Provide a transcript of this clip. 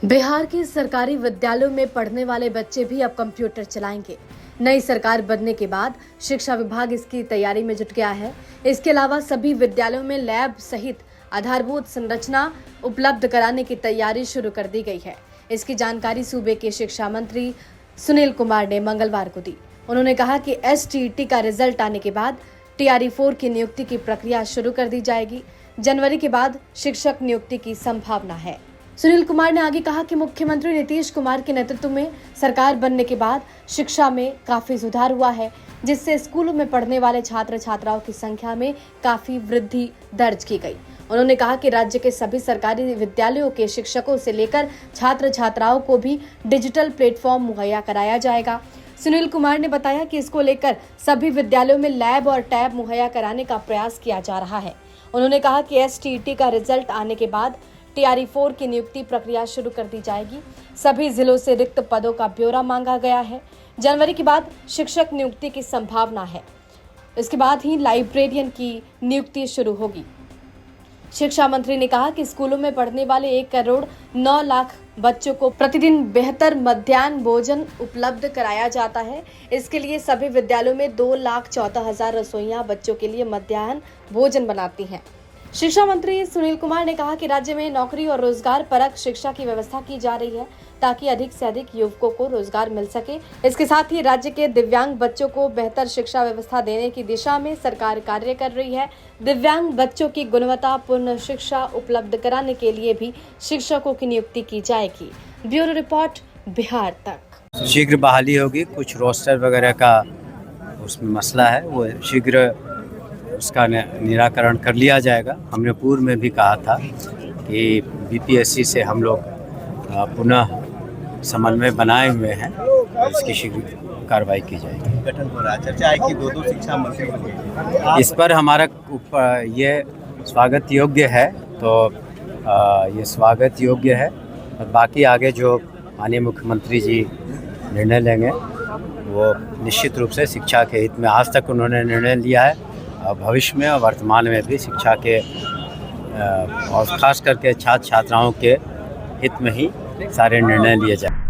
बिहार के सरकारी विद्यालयों में पढ़ने वाले बच्चे भी अब कंप्यूटर चलाएंगे। नई सरकार बनने के बाद शिक्षा विभाग इसकी तैयारी में जुट गया है। इसके अलावा सभी विद्यालयों में लैब सहित आधारभूत संरचना उपलब्ध कराने की तैयारी शुरू कर दी गई है। इसकी जानकारी सूबे के शिक्षा मंत्री सुनील कुमार ने मंगलवार को दी। उन्होंने कहा कि STET का रिजल्ट आने के बाद TRE-4 की नियुक्ति की प्रक्रिया शुरू कर दी जाएगी। जनवरी के बाद शिक्षक नियुक्ति की संभावना है। सुनील कुमार ने आगे कहा कि मुख्यमंत्री नीतीश कुमार के नेतृत्व में सरकार बनने के बाद शिक्षा में काफी सुधार हुआ है, जिससे स्कूलों में पढ़ने वाले छात्र छात्राओं की संख्या में काफी वृद्धि दर्ज की गई। उन्होंने कहा कि राज्य के सभी सरकारी विद्यालयों के शिक्षकों से लेकर छात्र छात्राओं को भी डिजिटल प्लेटफॉर्म मुहैया कराया जाएगा। सुनील कुमार ने बताया कि इसको लेकर सभी विद्यालयों में लैब और टैब मुहैया कराने का प्रयास किया जा रहा है। उन्होंने कहा कि STET का रिजल्ट आने के बाद TRE-4 की नियुक्ति प्रक्रिया शुरू कर दी जाएगी। सभी जिलों से रिक्त पदों का ब्यौरा मांगा गया है। जनवरी के बाद शिक्षक नियुक्ति की संभावना है। इसके बाद ही लाइब्रेरियन की नियुक्ति शुरू होगी। शिक्षा मंत्री ने कहा कि स्कूलों में पढ़ने वाले 1,09,00,000 बच्चों को प्रतिदिन बेहतर मध्याह्न भोजन उपलब्ध कराया जाता है। इसके लिए सभी विद्यालयों में 2,14,000 रसोइयां बच्चों के लिए मध्याह्न भोजन बनाती हैं। शिक्षा मंत्री सुनील कुमार ने कहा कि राज्य में नौकरी और रोजगार परक शिक्षा की व्यवस्था की जा रही है, ताकि अधिक से अधिक युवकों को रोजगार मिल सके। इसके साथ ही राज्य के दिव्यांग बच्चों को बेहतर शिक्षा व्यवस्था देने की दिशा में सरकार कार्य कर रही है। दिव्यांग बच्चों की गुणवत्तापूर्ण शिक्षा उपलब्ध कराने के लिए भी शिक्षकों की नियुक्ति की जाएगी। ब्यूरो रिपोर्ट, बिहार तक। शीघ्र बहाली होगी। कुछ रोस्टर वगैरह का उसमें मसला है, वो शीघ्र उसका निराकरण कर लिया जाएगा। हमने पूर्व में भी कहा था कि BPSC से हम लोग पुनः समन्वय बनाए हुए हैं, इसकी शीघ्र कार्रवाई की जाएगी। गठन हो रहा है, चर्चा है कि दो शिक्षा मंत्री बने। इस पर हमारा ये स्वागत योग्य है, तो ये स्वागत योग्य है। और बाकी आगे जो माननीय मुख्यमंत्री जी निर्णय लेंगे वो निश्चित रूप से शिक्षा के हित में आज तक उन्होंने निर्णय लिया है, भविष्य में और वर्तमान में भी शिक्षा के और खास करके छात्र छात्राओं के हित में ही सारे निर्णय लिए जाए।